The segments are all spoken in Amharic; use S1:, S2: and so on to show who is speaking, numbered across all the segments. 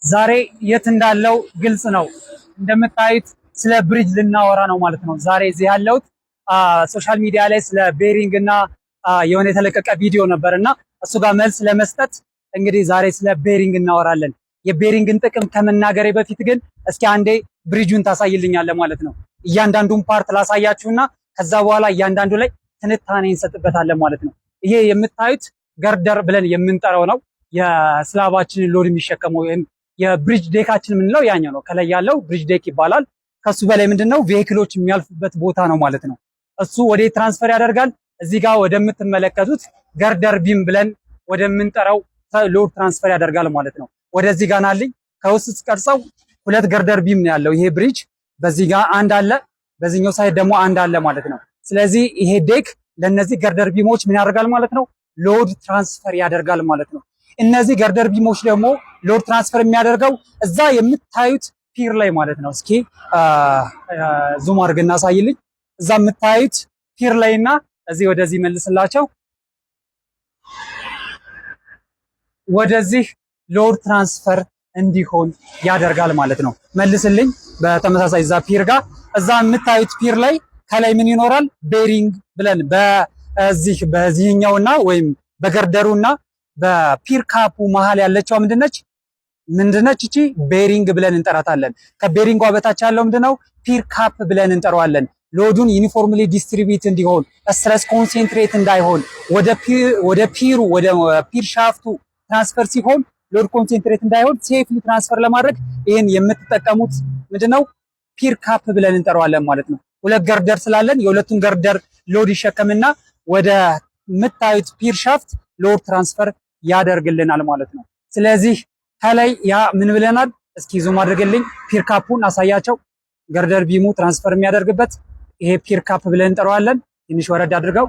S1: ዛሬ የት እንዳለው ግልጽ ነው። እንደምታዩት ስለ ብሪጅ ልናወራ ነው ማለት ነው። ዛሬ እዚህ ያለሁት ሶሻል ሚዲያ ላይ ስለ ቤሪንግ እና የሆነ የተለቀቀ ቪዲዮ ነበርና እሱ ጋር መልስ ለመስጠት እንግዲህ ዛሬ ስለ ቤሪንግ እናወራለን። የቤሪንግን ጥቅም ከመናገሬ በፊት ግን እስኪ አንዴ ብሪጁን ታሳይልኛለህ ማለት ነው። እያንዳንዱን ፓርት ላሳያችሁና ከዛ በኋላ እያንዳንዱ ላይ ትንታኔ እንሰጥበታለን ማለት ነው። ይሄ የምታዩት ገርደር ብለን የምንጠራው ነው። የስላባችንን ሎድ የሚሸከመው የብሪጅ ዴካችን የምንለው ያኛው ነው። ከላይ ያለው ብሪጅ ዴክ ይባላል። ከሱ በላይ ምንድነው ቬሂክሎች የሚያልፉበት ቦታ ነው ማለት ነው። እሱ ወደ ትራንስፈር ያደርጋል። እዚህ ጋር ወደምትመለከቱት ገርደር ቢም ብለን ወደምንጠራው ሎድ ትራንስፈር ያደርጋል ማለት ነው። ወደዚህ ጋር ናልኝ ከውስጥ ቀርጸው ሁለት ገርደር ቢም ነው ያለው ይሄ ብሪጅ። በዚህ ጋር አንድ አለ፣ በዚህኛው ሳይድ ደግሞ አንድ አለ ማለት ነው። ስለዚህ ይሄ ዴክ ለነዚህ ገርደር ቢሞች ምን ያደርጋል ማለት ነው? ሎድ ትራንስፈር ያደርጋል ማለት ነው። እነዚህ ገርደር ቢሞች ደግሞ ሎድ ትራንስፈር የሚያደርገው እዛ የምታዩት ፒር ላይ ማለት ነው። እስኪ ዙም አድርገን እናሳይልኝ። እዛ የምታዩት ፒር ላይ እና እዚህ ወደዚህ መልስላቸው፣ ወደዚህ ሎድ ትራንስፈር እንዲሆን ያደርጋል ማለት ነው። መልስልኝ። በተመሳሳይ እዛ ፒር ጋር እዛ የምታዩት ፒር ላይ ከላይ ምን ይኖራል? ቤሪንግ ብለን በዚህኛውና ወይም በገርደሩና በፒር ካፑ መሃል ያለችው ምንድነች? እቺ ቤሪንግ ብለን እንጠራታለን። ከቤሪንጓ በታች ያለው ምንድነው? ፒር ካፕ ብለን እንጠራዋለን። ሎዱን ዩኒፎርምሊ ዲስትሪቢዩት እንዲሆን ስትረስ ኮንሴንትሬት እንዳይሆን ወደ ፒር ሻፍቱ ትራንስፈር ሲሆን ሎድ ኮንሴንትሬት እንዳይሆን ሴፍሊ ትራንስፈር ለማድረግ ይሄን የምትጠቀሙት ምንድነው? ፒር ካፕ ብለን እንጠራዋለን ማለት ነው። ሁለት ገርደር ስላለን የሁለቱን ገርደር ሎድ ይሸከምና ወደ ምታዩት ፒር ሻፍት ሎድ ትራንስፈር ያደርግልናል ማለት ነው። ስለዚህ ከላይ ያ ምን ብለናል? እስኪ ዙም አድርግልኝ። ፒር ካፑን አሳያቸው። ገርደር ቢሙ ትራንስፈር የሚያደርግበት ይሄ ፒር ካፕ ብለን እንጠራዋለን። ትንሽ ወረድ አድርገው።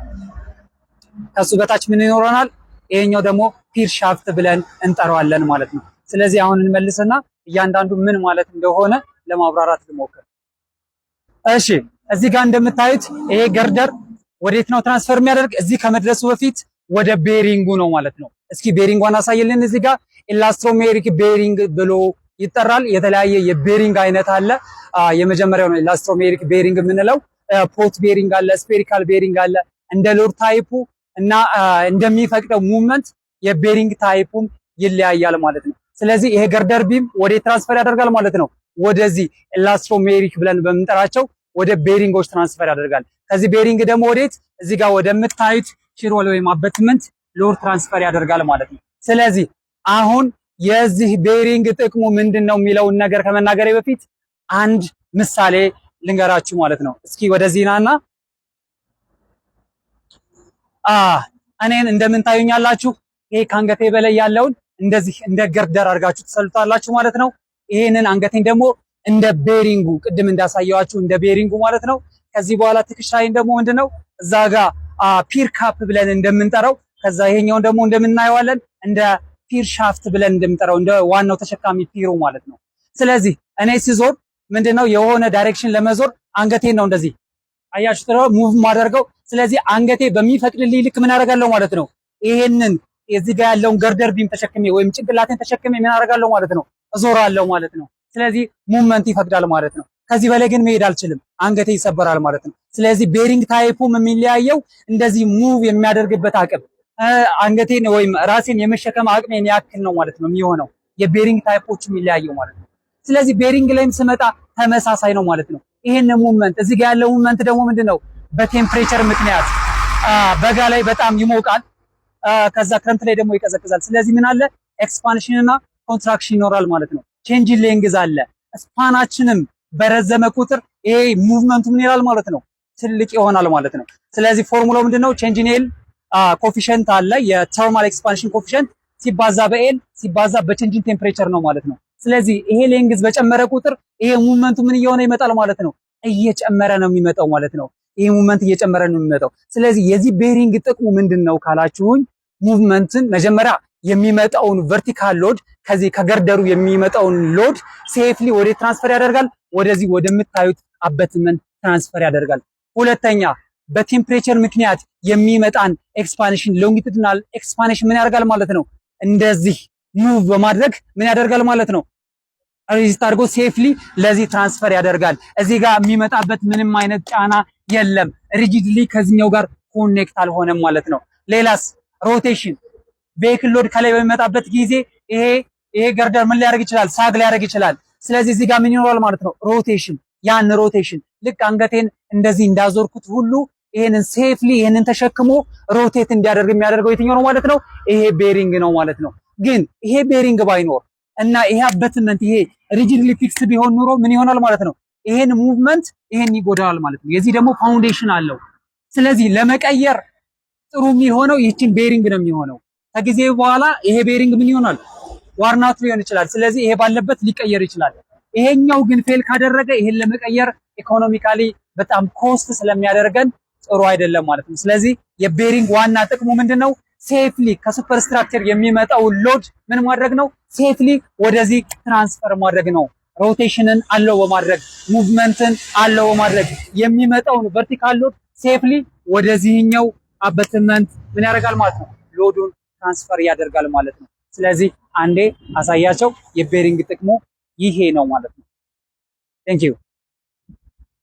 S1: ከሱ በታች ምን ይኖረናል? ይሄኛው ደግሞ ፒር ሻፍት ብለን እንጠራዋለን ማለት ነው። ስለዚህ አሁን እንመልስና እያንዳንዱ ምን ማለት እንደሆነ ለማብራራት ልሞክር። እሺ፣ እዚህ ጋር እንደምታዩት ይሄ ገርደር ወዴት ነው ትራንስፈር የሚያደርግ? እዚህ ከመድረሱ በፊት ወደ ቤሪንጉ ነው ማለት ነው። እስኪ ቤሪንጓን አሳይልን። እዚህ ጋር ኢላስቶሜሪክ ቤሪንግ ብሎ ይጠራል። የተለያየ የቤሪንግ አይነት አለ። የመጀመሪያው ነው ኢላስቶሜሪክ ቤሪንግ የምንለው። ፖት ቤሪንግ አለ፣ ስፔሪካል ቤሪንግ አለ። እንደ ሎድ ታይፑ እና እንደሚፈቅደው ሙቭመንት የቤሪንግ ታይፑም ይለያያል ማለት ነው። ስለዚህ ይሄ ገርደር ቢም ወደ ትራንስፈር ያደርጋል ማለት ነው። ወደዚህ ኢላስቶሜሪክ ብለን በምንጠራቸው ወደ ቤሪንጎች ትራንስፈር ያደርጋል። ከዚህ ቤሪንግ ደግሞ ወዴት? እዚህ ጋር ወደምታዩት ቺሮል ወይም አበትመንት ሎድ ትራንስፈር ያደርጋል ማለት ነው። ስለዚህ አሁን የዚህ ቤሪንግ ጥቅሙ ምንድነው የሚለውን ነገር ከመናገሬ በፊት አንድ ምሳሌ ልንገራችሁ ማለት ነው። እስኪ ወደዚህ ናና እኔን እንደምን ታዩኛላችሁ? ይሄ ከአንገቴ በላይ ያለውን እንደዚህ እንደ ገርደር አድርጋችሁ ትሰሉታላችሁ ማለት ነው። ይሄንን አንገቴን ደግሞ እንደ ቤሪንጉ ቅድም እንዳሳየዋችሁ እንደ ቤሪንጉ ማለት ነው። ከዚህ በኋላ ትከሻዬን ደግሞ ምንድነው እዛ ጋር ፒር ካፕ ብለን እንደምንጠራው፣ ከዛ ይሄኛውን ደግሞ እንደምናየዋለን እንደ ፒር ሻፍት ብለን እንደምንጠራው እንደ ዋናው ተሸካሚ ፒሩ ማለት ነው። ስለዚህ እኔ ሲዞር ምንድነው የሆነ ዳይሬክሽን ለመዞር አንገቴን ነው እንደዚህ አያችሁ ተራ ሙቭ ማደርገው። ስለዚህ አንገቴ በሚፈቅድልኝ ልክ ምን አደርጋለሁ ማለት ነው። ይሄንን እዚህ ጋር ያለውን ገርደር ቢም ተሸክሜ ወይም ጭንቅላቴን ተሸክሜ ምን አደርጋለሁ ማለት ነው፣ እዞራለሁ ማለት ነው። ስለዚህ ሙቭመንት ይፈቅዳል ማለት ነው። ከዚህ በላይ ግን መሄድ አልችልም፣ አንገቴ ይሰበራል ማለት ነው። ስለዚህ ቤሪንግ ታይፑም የሚለያየው እንደዚህ ሙቭ የሚያደርግበት አቅም አንገቴን ወይም ራሴን የመሸከም አቅሜን ያክል ነው ማለት ነው የሚሆነው። የቤሪንግ ታይፖች የሚለያየው ማለት ነው። ስለዚህ ቤሪንግ ላይም ስመጣ ተመሳሳይ ነው ማለት ነው። ይሄን ሙቭመንት እዚህ ጋር ያለው ሙቭመንት ደግሞ ምንድነው? በቴምፕሬቸር ምክንያት በጋ ላይ በጣም ይሞቃል፣ ከዛ ክረምት ላይ ደግሞ ይቀዘቅዛል። ስለዚህ ምን አለ? ኤክስፓንሽን እና ኮንትራክሽን ይኖራል ማለት ነው። ቼንጅ ሌንግዝ አለ። ስፓናችንም በረዘመ ቁጥር ይሄ ሙቭመንቱ ምን ይላል ማለት ነው? ትልቅ ይሆናል ማለት ነው። ስለዚህ ፎርሙላው ምንድነው? ቼንጅ ኢን ኤል ኮፊሸንት አለ። የተርማል ኤክስፓንሽን ኮፊሸንት ሲባዛ በኤል ሲባዛ በቼንጅ ኢን ቴምፕሬቸር ነው ማለት ነው። ስለዚህ ይሄ ሌንግዝ በጨመረ ቁጥር ይሄ ሙቭመንቱ ምን እየሆነ ይመጣል ማለት ነው? እየጨመረ ነው የሚመጣው ማለት ነው። ይሄ ሙቭመንት እየጨመረ ነው የሚመጣው። ስለዚህ የዚህ ቤሪንግ ጥቅሙ ምንድነው ካላችሁኝ፣ ሙቭመንትን መጀመሪያ የሚመጣውን ቨርቲካል ሎድ ከዚህ ከገርደሩ የሚመጣውን ሎድ ሴፍሊ ወደ ትራንስፈር ያደርጋል። ወደዚህ ወደምታዩት አበትመንት ትራንስፈር ያደርጋል። ሁለተኛ በቴምፕሬቸር ምክንያት የሚመጣን ኤክስፓንሽን ሎንጊቱዲናል ኤክስፓንሽን ምን ያደርጋል ማለት ነው? እንደዚህ ሙቭ በማድረግ ምን ያደርጋል ማለት ነው? ሬዚስት አድርጎ ሴፍሊ ለዚህ ትራንስፈር ያደርጋል። እዚህ ጋር የሚመጣበት ምንም አይነት ጫና የለም። ሪጂድሊ ከዚህኛው ጋር ኮኔክት አልሆነም ማለት ነው። ሌላስ ሮቴሽን ቬሂክል ሎድ ከላይ በሚመጣበት ጊዜ ይሄ ገርደር ምን ሊያደርግ ይችላል? ሳግ ሊያደርግ ይችላል። ስለዚህ እዚህ ጋር ምን ይኖራል ማለት ነው? ሮቴሽን። ያን ሮቴሽን ልክ አንገቴን እንደዚህ እንዳዞርኩት ሁሉ ይሄንን ሴፍሊ ይሄንን ተሸክሞ ሮቴት እንዲያደርግ የሚያደርገው የትኛው ነው ማለት ነው? ይሄ ቤሪንግ ነው ማለት ነው። ግን ይሄ ቤሪንግ ባይኖር እና ይሄ አበትመንት ይሄ ሪጂድሊ ፊክስ ቢሆን ኑሮ ምን ይሆናል ማለት ነው? ይሄን ሙቭመንት ይሄን ይጎዳል ማለት ነው። የዚህ ደግሞ ፋውንዴሽን አለው። ስለዚህ ለመቀየር ጥሩ የሚሆነው ይህችን ቤሪንግ ነው የሚሆነው። ከጊዜ በኋላ ይሄ ቤሪንግ ምን ይሆናል? ዋርናት ሊሆን ይችላል። ስለዚህ ይሄ ባለበት ሊቀየር ይችላል። ይሄኛው ግን ፌል ካደረገ ይሄን ለመቀየር ኢኮኖሚካሊ በጣም ኮስት ስለሚያደርገን ጥሩ አይደለም ማለት ነው። ስለዚህ የቤሪንግ ዋና ጥቅሙ ምንድነው? ሴፍሊ ከሱፐር ስትራክቸር የሚመጣው ሎድ ምን ማድረግ ነው? ሴፍሊ ወደዚህ ትራንስፈር ማድረግ ነው። ሮቴሽንን አለው በማድረግ ሙቭመንትን አለው በማድረግ የሚመጣውን ቨርቲካል ሎድ ሴፍሊ ወደዚህኛው አበትመንት ምን ያደርጋል ማለት ነው? ሎዱን ትራንስፈር ያደርጋል ማለት ነው። ስለዚህ አንዴ አሳያቸው የቤሪንግ ጥቅሙ ይሄ ነው ማለት ነው። ቴንክ ዩ